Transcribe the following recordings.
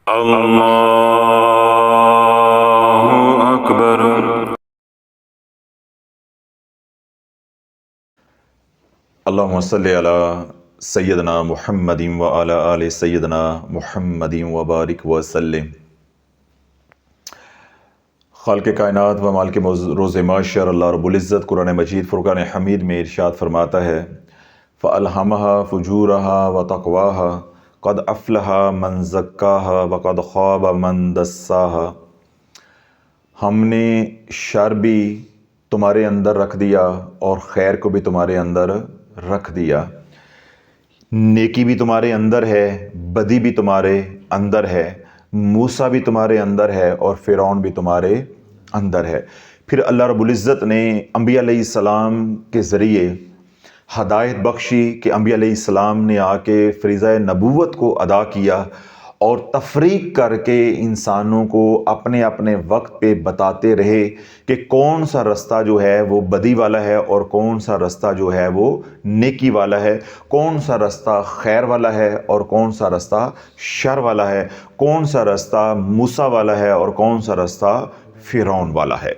اللہ اکبر۔ اللہم صلی علی سیدنا محمد و علی آل سیدنا محمد وبارک وسلم۔ خالق کائنات و مالک روز محشر اللہ رب العزت قرآن مجید فرقان حمید میں ارشاد فرماتا ہے فَأَلْهَمَهَا فُجُورَهَا وَتَقْوَاهَا قَدْ أَفْلَحَ مَنْ زَكَّاهَا وَقَدْ خَابَ مَنْ دَسَّاهَا۔ ہم نے شر بھی تمہارے اندر رکھ دیا اور خیر کو بھی تمہارے اندر رکھ دیا، نیکی بھی تمہارے اندر ہے، بدی بھی تمہارے اندر ہے، موسیٰ بھی تمہارے اندر ہے اور فرعون بھی تمہارے اندر ہے۔ پھر اللہ رب العزت نے انبیاء علیہ السلام کے ذریعے ہدایت بخشی کہ انبیاء علیہ السلام نے آ کے فریضہ نبوت کو ادا کیا اور تفریق کر کے انسانوں کو اپنے اپنے وقت پہ بتاتے رہے کہ کون سا رستہ جو ہے وہ بدی والا ہے اور کون سا رستہ جو ہے وہ نیکی والا ہے، کون سا رستہ خیر والا ہے اور کون سا رستہ شر والا ہے، کون سا رستہ موسیٰ والا ہے اور کون سا رستہ فرعون والا ہے۔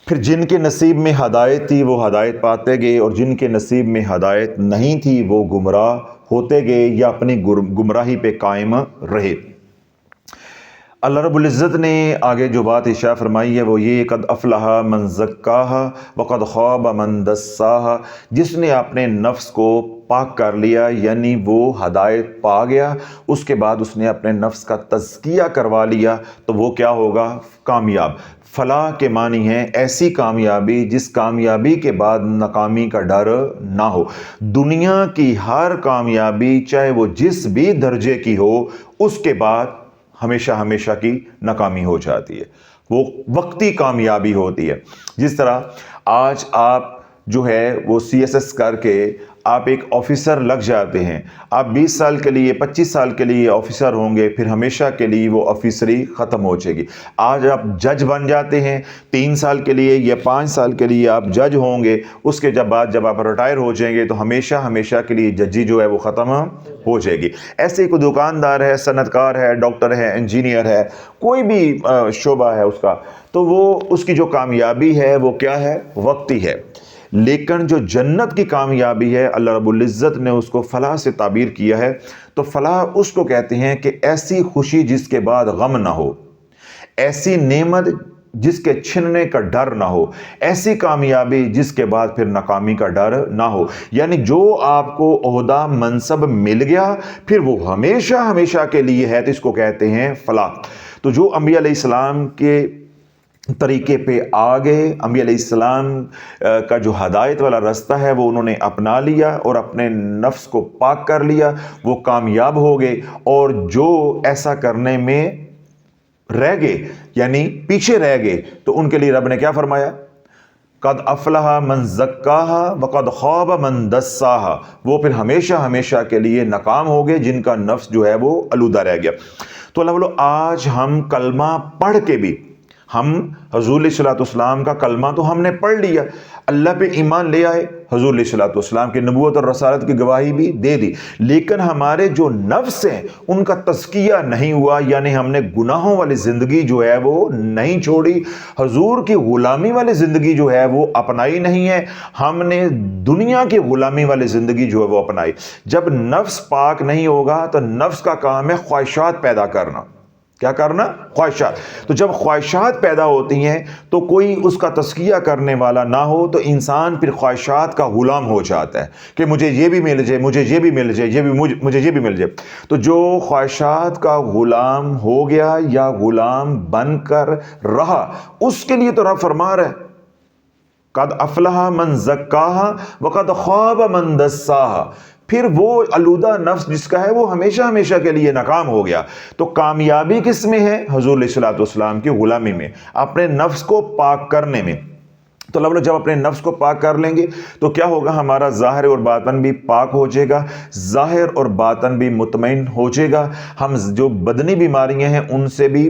پھر جن کے نصیب میں ہدایت تھی وہ ہدایت پاتے گئے اور جن کے نصیب میں ہدایت نہیں تھی وہ گمراہ ہوتے گئے یا اپنی گمراہی پہ قائم رہے۔ اللہ رب العزت نے آگے جو بات ارشاد فرمائی ہے وہ یہ قد افلح من زکاہا وقد خاب من دساہا، جس نے اپنے نفس کو پاک کر لیا یعنی وہ ہدایت پا گیا، اس کے بعد اس نے اپنے نفس کا تزکیہ کروا لیا تو وہ کیا ہوگا؟ کامیاب۔ فلاح کے معنی ہے ایسی کامیابی جس کامیابی کے بعد ناکامی کا ڈر نہ ہو۔ دنیا کی ہر کامیابی چاہے وہ جس بھی درجے کی ہو اس کے بعد ہمیشہ ہمیشہ کی ناکامی ہو جاتی ہے، وہ وقتی کامیابی ہوتی ہے۔ جس طرح آج آپ جو ہے وہ CSS کر کے آپ ایک آفیسر لگ جاتے ہیں، آپ 20 سال کے لیے 25 سال کے لیے آفیسر ہوں گے، پھر ہمیشہ کے لیے وہ آفیسری ختم ہو جائے گی۔ آج آپ جج بن جاتے ہیں 3 سال کے لیے یا 5 سال کے لیے آپ جج ہوں گے، اس کے بعد جب آپ ریٹائر ہو جائیں گے تو ہمیشہ ہمیشہ کے لیے ججی جو ہے وہ ختم ہو جائے گی۔ ایسے ہی کوئی دکاندار ہے، صنعت کار ہے، ڈاکٹر ہے، انجینئر ہے، کوئی بھی شعبہ ہے اس کا، تو وہ اس کی جو کامیابی ہے وہ کیا ہے؟ وقتی ہے۔ لیکن جو جنت کی کامیابی ہے اللہ رب العزت نے اس کو فلاح سے تعبیر کیا ہے، تو فلاح اس کو کہتے ہیں کہ ایسی خوشی جس کے بعد غم نہ ہو، ایسی نعمت جس کے چھننے کا ڈر نہ ہو، ایسی کامیابی جس کے بعد پھر ناکامی کا ڈر نہ ہو۔ یعنی جو آپ کو عہدہ منصب مل گیا پھر وہ ہمیشہ ہمیشہ کے لیے ہے، تو اس کو کہتے ہیں فلاح۔ تو جو انبیاء علیہ السلام کے طریقے پہ آگے، انبیاء علیہ السلام کا جو ہدایت والا رستہ ہے وہ انہوں نے اپنا لیا اور اپنے نفس کو پاک کر لیا، وہ کامیاب ہو گئے۔ اور جو ایسا کرنے میں رہ گئے یعنی پیچھے رہ گئے تو ان کے لیے رب نے کیا فرمایا؟ قد افلح من زکاہا وقد خاب من دساہا، وہ پھر ہمیشہ ہمیشہ کے لیے ناکام ہو گئے جن کا نفس جو ہے وہ آلودہ رہ گیا۔ تو اللہ بولو آج ہم کلمہ پڑھ کے بھی، ہم حضور علیہ الصلوۃ والسلام کا کلمہ تو ہم نے پڑھ لیا، اللہ پہ ایمان لے آئے، حضور علیہ الصلوۃ والسلام کی نبوت اور رسالت کی گواہی بھی دے دی، لیکن ہمارے جو نفس ہیں ان کا تزکیہ نہیں ہوا، یعنی ہم نے گناہوں والی زندگی جو ہے وہ نہیں چھوڑی، حضور کی غلامی والی زندگی جو ہے وہ اپنائی نہیں ہے، ہم نے دنیا کی غلامی والی زندگی جو ہے وہ اپنائی۔ جب نفس پاک نہیں ہوگا تو نفس کا کام ہے خواہشات پیدا کرنا۔ کیا کرنا؟ خواہشات۔ تو جب خواہشات پیدا ہوتی ہیں تو کوئی اس کا تزکیہ کرنے والا نہ ہو تو انسان پھر خواہشات کا غلام ہو جاتا ہے کہ مجھے یہ بھی مل جائے، مجھے یہ بھی مل جائے، مجھے یہ بھی مل جائے۔ تو جو خواہشات کا غلام ہو گیا یا غلام بن کر رہا اس کے لیے تو رب فرما رہا ہے قد افلح من زکاہا وقد خاب من دساہا، پھر وہ آلودہ نفس جس کا ہے وہ ہمیشہ ہمیشہ کے لیے ناکام ہو گیا۔ تو کامیابی کس میں ہے؟ حضور علیہ الصلوۃ والسلام کی غلامی میں، اپنے نفس کو پاک کرنے میں۔ تو اللہ جب اپنے نفس کو پاک کر لیں گے تو کیا ہوگا؟ ہمارا ظاہر اور باطن بھی پاک ہو جائے گا، ظاہر اور باطن بھی مطمئن ہو جائے گا، ہم جو بدنی بیماریاں ہیں ان سے بھی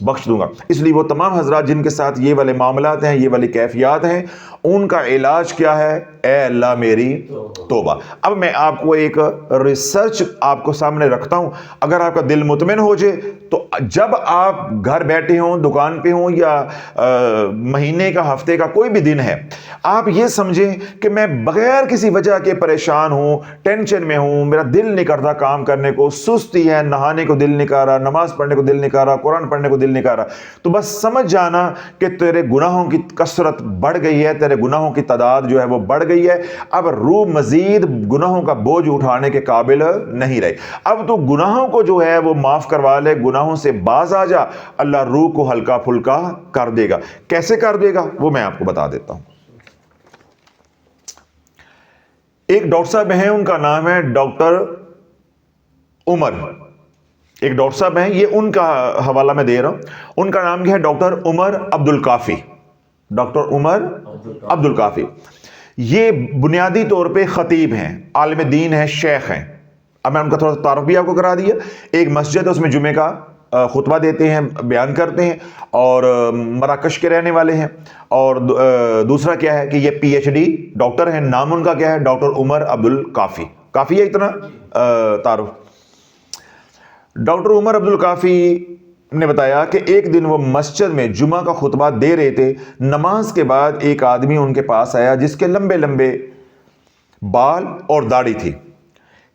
بخش دوں گا. اس لیے وہ تمام حضرات جن کے ساتھ یہ والے معاملات ہیں, یہ والی کیفیات ہیں, ان کا علاج کیا ہے؟ اے اللہ میری توبہ. اب میں آپ کو ایک ریسرچ آپ کو سامنے رکھتا ہوں, اگر آپ کا دل مطمئن ہو جائے تو جب آپ گھر بیٹھے ہوں, دکان پہ ہوں, یا مہینے کا, ہفتے کا کوئی بھی دن ہے, آپ یہ سمجھیں کہ میں بغیر کسی وجہ کے پریشان ہوں, ٹینشن میں ہوں, میرا دل نہیں کرتا کام کرنے کو, سستی ہے, نہانے کو دل نہیں کر رہا, نماز پڑھنے کو دل نہیں کر رہا, قرآن پڑھنے کو دل نہیں کر رہا, تو بس سمجھ جانا کہ تیرے گناہوں کی کثرت بڑھ گئی ہے, تیرے گناہوں کی تعداد جو ہے وہ بڑھ گئی ہے. اب روح مزید گناہوں کا بوجھ اٹھانے کے قابل نہیں رہے. اب تو گناہوں کو جو ہے وہ معاف کروا لے, گناہوں سے باز آ جا, اللہ روح کو ہلکا پھلکا کر دے گا. کیسے کر دے گا وہ میں آپ کو بتا دیتا ہوں. ایک ڈاکٹر صاحب ہیں, ان کا نام ہے ڈاکٹر عمر. ایک ڈاکٹر صاحب ہیں, یہ ان کا حوالہ میں دے رہا ہوں. ان کا نام کیا ہے؟ ڈاکٹر عمر عبد الکافی. ڈاکٹر عمر عبد الکافی. یہ بنیادی طور پہ خطیب ہیں, عالم دین ہیں, شیخ ہیں. اب میں ان کا تھوڑا سا تعارف بھی آپ کو کرا دیا. ایک مسجد ہے, اس میں جمعے کا خطبہ دیتے ہیں, بیان کرتے ہیں, اور مراکش کے رہنے والے ہیں. اور دوسرا کیا ہے کہ یہ پی ایچ ڈی ڈاکٹر ہیں. نام ان کا کیا ہے؟ ڈاکٹر عمر عبد الکافی. کافی ہے اتنا تعارف. ڈاکٹر عمر عبد الکافی نے بتایا کہ ایک دن وہ مسجد میں جمعہ کا خطبہ دے رہے تھے. نماز کے بعد ایک آدمی ان کے پاس آیا جس کے لمبے لمبے بال اور داڑھی تھی.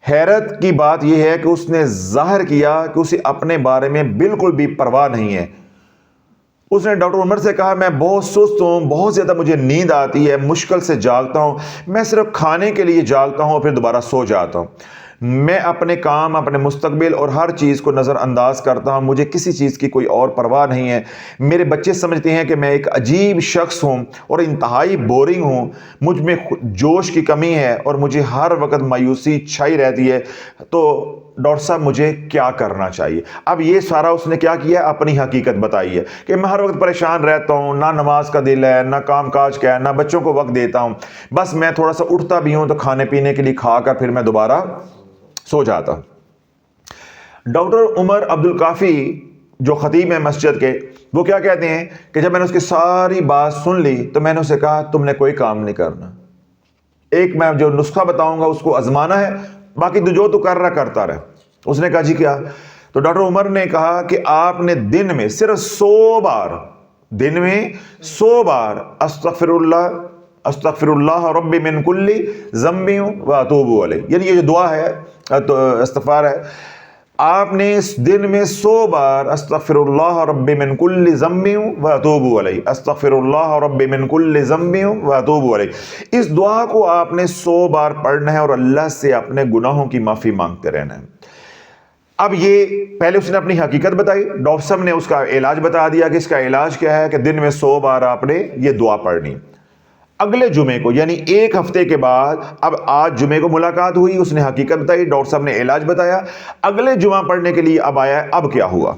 حیرت کی بات یہ ہے کہ اس نے ظاہر کیا کہ اسے اپنے بارے میں بالکل بھی پرواہ نہیں ہے. اس نے ڈاکٹر عمر سے کہا, میں بہت سست ہوں, بہت زیادہ مجھے نیند آتی ہے, مشکل سے جاگتا ہوں, میں صرف کھانے کے لیے جاگتا ہوں اور پھر دوبارہ سو جاتا ہوں. میں اپنے کام, اپنے مستقبل اور ہر چیز کو نظر انداز کرتا ہوں, مجھے کسی چیز کی کوئی اور پرواہ نہیں ہے. میرے بچے سمجھتے ہیں کہ میں ایک عجیب شخص ہوں اور انتہائی بورنگ ہوں. مجھ میں جوش کی کمی ہے اور مجھے ہر وقت مایوسی چھائی رہتی ہے. تو ڈاکٹر صاحب مجھے کیا کرنا چاہیے؟ اب یہ سارا اس نے کیا کیا؟ اپنی حقیقت بتائی ہے کہ میں ہر وقت پریشان رہتا ہوں, نہ نماز کا دل ہے, نہ کام کاج کا ہے, نہ بچوں کو وقت دیتا ہوں, بس میں تھوڑا سا اٹھتا بھی ہوں تو کھانے پینے کے لیے کھا کر پھر میں دوبارہ سو جاتا ہوں. ڈاکٹر عمر عبد الکافی جو خطیب ہیں مسجد کے, وہ کیا کہتے ہیں کہ جب میں نے اس کی ساری بات سن لی تو میں نے اسے کہا, تم نے کوئی کام نہیں کرنا, ایک میں جو نسخہ بتاؤں گا اس کو آزمانا ہے, باقی تو جو تو کر رہا کرتا رہے. اس نے کہا جی کیا؟ تو ڈاکٹر عمر نے کہا کہ آپ نے دن میں صرف 100 بار استغفر اللہ ربی من کل ذنب و اتوب الیہ, یعنی یہ جو دعا ہے, استغفار ہے, آپ نے اس دن میں 100 بار استغفر اللہ ربی من کل ذنب و اتوب الیہ, استغفر اللہ ربی من کل ذنب و اتوب الیہ, اس دعا کو آپ نے 100 بار پڑھنا ہے اور اللہ سے اپنے گناہوں کی معافی مانگتے رہنا ہے. اب یہ پہلے اس نے اپنی حقیقت بتائی, ڈاکٹر صاحب نے اس کا علاج بتا دیا کہ اس کا علاج کیا ہے کہ دن میں 100 بار آپ نے یہ دعا پڑھنی. اگلے جمعے کو یعنی ایک ہفتے کے بعد, اب آج جمعے کو ملاقات ہوئی, اس نے حقیقت بتائی, ڈاکٹر صاحب نے علاج بتایا, اگلے جمعہ پڑھنے کے لیے اب آیا ہے. اب کیا ہوا؟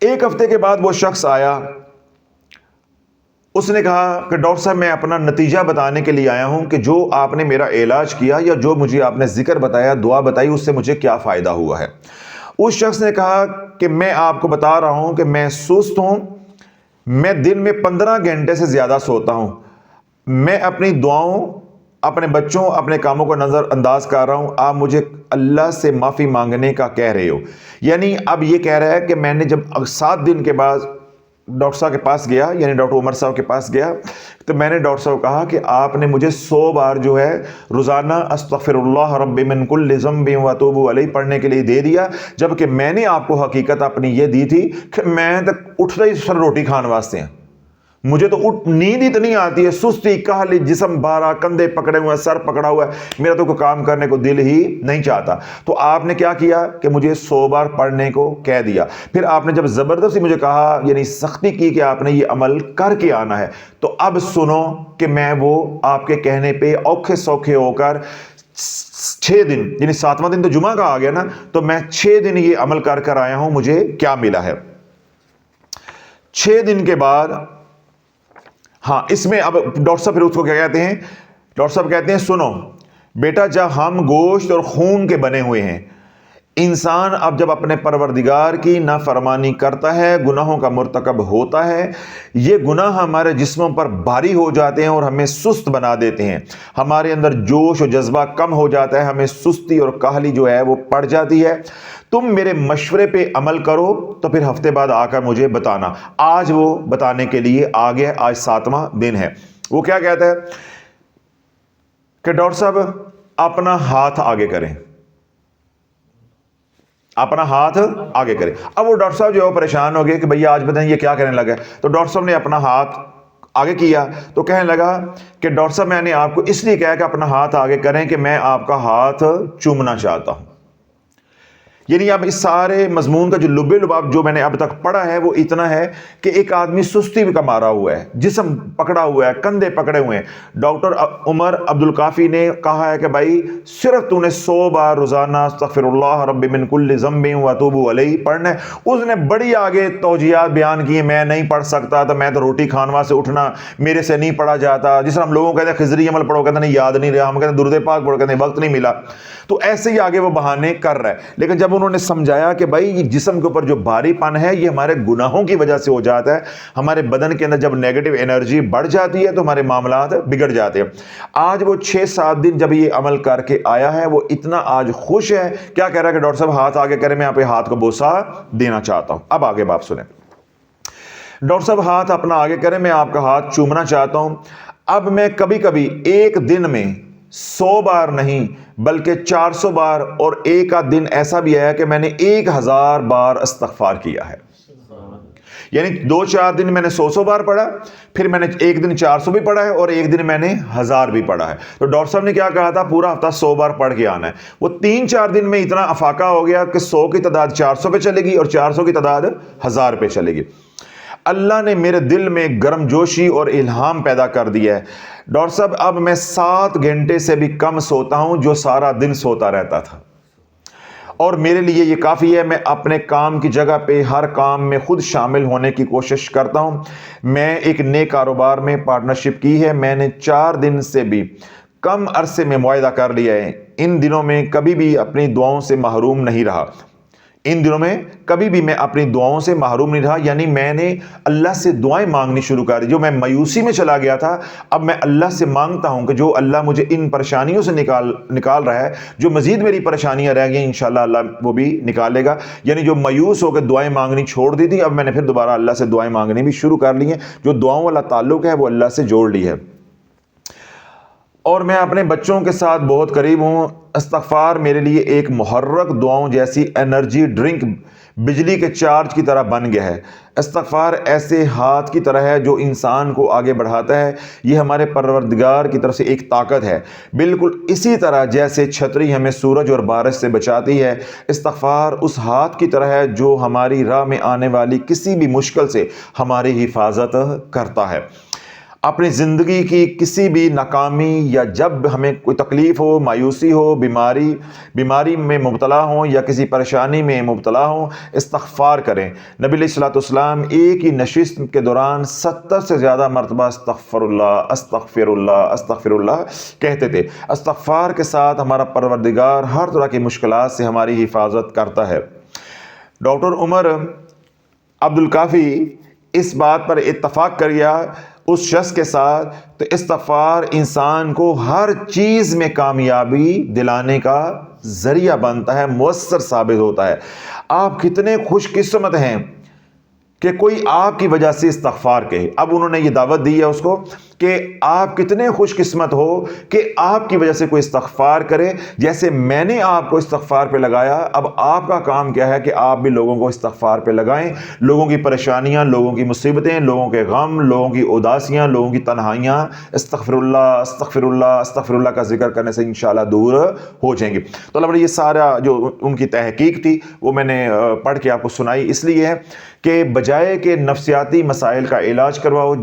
ایک ہفتے کے بعد وہ شخص آیا, اس نے کہا کہ ڈاکٹر صاحب میں اپنا نتیجہ بتانے کے لیے آیا ہوں کہ جو آپ نے میرا علاج کیا یا جو مجھے آپ نے ذکر بتایا, دعا بتائی, اس سے مجھے کیا فائدہ ہوا ہے. اس شخص نے کہا کہ میں آپ کو بتا رہا ہوں کہ میں سست ہوں, میں دن میں 15 گھنٹے سے زیادہ سوتا ہوں, میں اپنی دعاؤں, اپنے بچوں, اپنے کاموں کو نظر انداز کر رہا ہوں, آپ مجھے اللہ سے معافی مانگنے کا کہہ رہے ہو. یعنی اب یہ کہہ رہا ہے کہ میں نے جب 7 دن کے بعد ڈاکٹر صاحب کے پاس گیا, یعنی ڈاکٹر عمر صاحب کے پاس گیا, تو میں نے ڈاکٹر صاحب کہا کہ آپ نے مجھے 100 بار جو ہے روزانہ استغفر اللہ ربی من کل ذنب و اتوب الیہ پڑھنے کے لیے دے دیا, جبکہ میں نے آپ کو حقیقت اپنی یہ دی تھی کہ میں تک اٹھتا ہی سر روٹی کھانے واسطے ہیں, مجھے تو نیند اتنی آتی ہے, سستی, کاہلی, جسم بھارا, کندھے پکڑے ہوئے ہیں, سر پکڑا ہوا ہے, میرا تو کوئی کام کرنے کو دل ہی نہیں چاہتا. تو آپ نے کیا کیا کہ مجھے 100 بار پڑھنے کو کہہ دیا. پھر آپ نے جب زبردستی مجھے کہا, یعنی سختی کی کہ آپ نے یہ عمل کر کے آنا ہے, تو اب سنو کہ میں وہ آپ کے کہنے پہ اوکھے سوکھے ہو کر 6 دن, یعنی 7واں دن تو جمعہ کا آ گیا نا, تو میں 6 دن یہ عمل کر کر آیا ہوں, مجھے کیا ملا ہے. 6 دن کے بعد, ہاں اس میں اب ڈاکٹر صاحب پھر اس کو کیا کہتے ہیں, ڈاکٹر صاحب کہتے ہیں سنو بیٹا, جب ہم گوشت اور خون کے بنے ہوئے ہیں, انسان اب جب اپنے پروردگار کی نافرمانی کرتا ہے، گناہوں کا مرتکب ہوتا ہے، یہ گناہ ہمارے جسموں پر بھاری ہو جاتے ہیں اور ہمیں سست بنا دیتے ہیں، ہمارے اندر جوش و جذبہ کم ہو جاتا ہے، ہمیں سستی اور کاہلی جو ہے وہ پڑ جاتی ہے۔ تم میرے مشورے پہ عمل کرو تو پھر ہفتے بعد آ کر مجھے بتانا۔ آج وہ بتانے کے لیے آ گیا، آج 7واں دن ہے۔ وہ کیا کہتا ہے کہ ڈاکٹر صاحب اپنا ہاتھ آگے کریں، اپنا ہاتھ آگے کریں۔ اب وہ ڈاکٹر صاحب جو ہے وہ پریشان ہو گئے کہ بھئی آج بتائیں یہ کیا کرنے لگا ہے۔ تو ڈاکٹر صاحب نے اپنا ہاتھ آگے کیا تو کہنے لگا کہ ڈاکٹر صاحب میں نے آپ کو اس لیے کہا کہ اپنا ہاتھ آگے کریں کہ میں آپ کا ہاتھ چومنا چاہتا ہوں۔ یعنی اب اس سارے مضمون کا جو لب لباب جو میں نے اب تک پڑھا ہے وہ اتنا ہے کہ ایک آدمی سستی کا مارا ہوا ہے، جسم پکڑا ہوا ہے، کندھے پکڑے ہوئے ہیں۔ ڈاکٹر عمر عبدالکافی نے کہا ہے کہ بھائی صرف تو نے 100 بار روزانہ استغفر اللہ رب من کل ذنب واتوب علیہ پڑھنا ہے۔ اس نے بڑی آگے توجیہات بیان کی، میں نہیں پڑھ سکتا تو میں تو روٹی کھانوا سے اٹھنا میرے سے نہیں پڑھا جاتا، جس طرح ہم لوگوں کو کہتے ہیں خضری عمل پڑھو، کہتے ہیں نہیں یاد نہیں رہا، ہم کہتے ہیں درود پاک پڑھو، کہتے ہیں وقت نہیں ملا۔ تو ایسے ہی آگے وہ بہانے کر رہا ہے۔ لیکن جب انہوں نے سمجھایا کہ بھائی یہ جسم کے اوپر جو بھاری پن ہے یہ ہمارے گناہوں کی وجہ سے ہو جاتا ہے، ہمارے بدن کے اندر جب نیگیٹو انرجی بڑھ جاتی ہے تو ہمارے معاملات بگڑ جاتے ہیں۔ آج وہ 6-7 دن جب یہ عمل کر کے آیا ہے وہ اتنا آج خوش ہے، کیا کہہ رہا ہے کہ ڈاکٹر صاحب ہاتھ آگے کریں، میں آپ کے ہاتھ کو بوسہ دینا چاہتا ہوں۔ اب آگے بات سنیں، ڈاکٹر صاحب ہاتھ اپنا آگے کریں، میں آپ کا ہاتھ چومنا چاہتا ہوں۔ اب میں کبھی کبھی ایک دن میں 100 بار نہیں بلکہ 400 بار، اور ایک آدھ دن ایسا بھی ہے کہ میں نے 1000 بار استغفار کیا ہے۔ یعنی 2-4 دن میں نے 100 بار پڑھا، پھر میں نے ایک دن 400 بھی پڑھا ہے اور ایک دن میں نے 1000 بھی پڑھا ہے۔ تو ڈاکٹر صاحب نے کیا کہا تھا، پورا ہفتہ 100 بار پڑھ کے آنا ہے۔ وہ 3-4 دن میں اتنا افاقہ ہو گیا کہ 100 کی تعداد 400 پہ چلے گی اور 400 کی تعداد 1000 پہ چلے گی۔ اللہ نے میرے دل میں گرم جوشی اور الہام پیدا کر دیا ہے۔ ڈاکٹر صاحب اب میں 7 گھنٹے سے بھی کم سوتا ہوں جو سارا دن سوتا رہتا تھا، اور میرے لیے یہ کافی ہے۔ میں اپنے کام کی جگہ پہ ہر کام میں خود شامل ہونے کی کوشش کرتا ہوں۔ میں ایک نئے کاروبار میں پارٹنرشپ کی ہے، میں نے 4 دن سے بھی کم عرصے میں معاہدہ کر لیا ہے۔ ان دنوں میں کبھی بھی اپنی دعاؤں سے محروم نہیں رہا، ان دنوں میں کبھی بھی میں اپنی دعاؤں سے محروم نہیں رہا۔ یعنی میں نے اللہ سے دعائیں مانگنی شروع کر دی۔ جو میں مایوسی میں چلا گیا تھا، اب میں اللہ سے مانگتا ہوں کہ جو اللہ مجھے ان پریشانیوں سے نکال رہا ہے، جو مزید میری پریشانیاں رہ گئی انشاءاللہ اللہ وہ بھی نکالے گا۔ یعنی جو مایوس ہو کے دعائیں مانگنی چھوڑ دی تھی، اب میں نے پھر دوبارہ اللہ سے دعائیں مانگنی بھی شروع کر لی ہیں۔ جو دعاؤں والا تعلق ہے وہ اللہ سے جوڑ لی ہے۔ اور میں اپنے بچوں کے ساتھ بہت قریب ہوں۔ استغفار میرے لیے ایک محرک دعاؤں جیسی انرجی ڈرنک بجلی کے چارج کی طرح بن گیا ہے۔ استغفار ایسے ہاتھ کی طرح ہے جو انسان کو آگے بڑھاتا ہے۔ یہ ہمارے پروردگار کی طرف سے ایک طاقت ہے، بالکل اسی طرح جیسے چھتری ہمیں سورج اور بارش سے بچاتی ہے۔ استغفار اس ہاتھ کی طرح ہے جو ہماری راہ میں آنے والی کسی بھی مشکل سے ہماری حفاظت کرتا ہے۔ اپنی زندگی کی کسی بھی ناکامی یا جب ہمیں کوئی تکلیف ہو، مایوسی ہو، بیماری میں مبتلا ہوں یا کسی پریشانی میں مبتلا ہوں، استغفار کریں۔ نبی علیہ الصلوۃ والسلام ایک ہی نشست کے دوران 70 سے زیادہ مرتبہ استغفر اللہ استغفر اللہ استغفر اللہ کہتے تھے۔ استغفار کے ساتھ ہمارا پروردگار ہر طرح کی مشکلات سے ہماری حفاظت کرتا ہے۔ ڈاکٹر عمر عبدالکافی اس بات پر اتفاق کر گیا اس شخص کے ساتھ، تو استغفار انسان کو ہر چیز میں کامیابی دلانے کا ذریعہ بنتا ہے، مؤثر ثابت ہوتا ہے۔ آپ کتنے خوش قسمت ہیں کہ کوئی آپ کی وجہ سے استغفار کہے۔ اب انہوں نے یہ دعوت دی ہے اس کو کہ آپ کتنے خوش قسمت ہو کہ آپ کی وجہ سے کوئی استغفار کرے، جیسے میں نے آپ کو استغفار پہ لگایا۔ اب آپ کا کام کیا ہے کہ آپ بھی لوگوں کو استغفار پہ لگائیں۔ لوگوں کی پریشانیاں، لوگوں کی مصیبتیں، لوگوں کے غم، لوگوں کی اداسیاں، لوگوں کی تنہائیاں استغفر اللہ استغفر اللہ استغفر اللہ کا ذکر کرنے سے انشاءاللہ دور ہو جائیں گی۔ تو اللہ یہ سارا جو ان کی تحقیق تھی وہ میں نے پڑھ کے آپ کو سنائی، اس لیے ہے کہ بجائے کہ نفسیاتی مسائل کا علاج کرواؤ،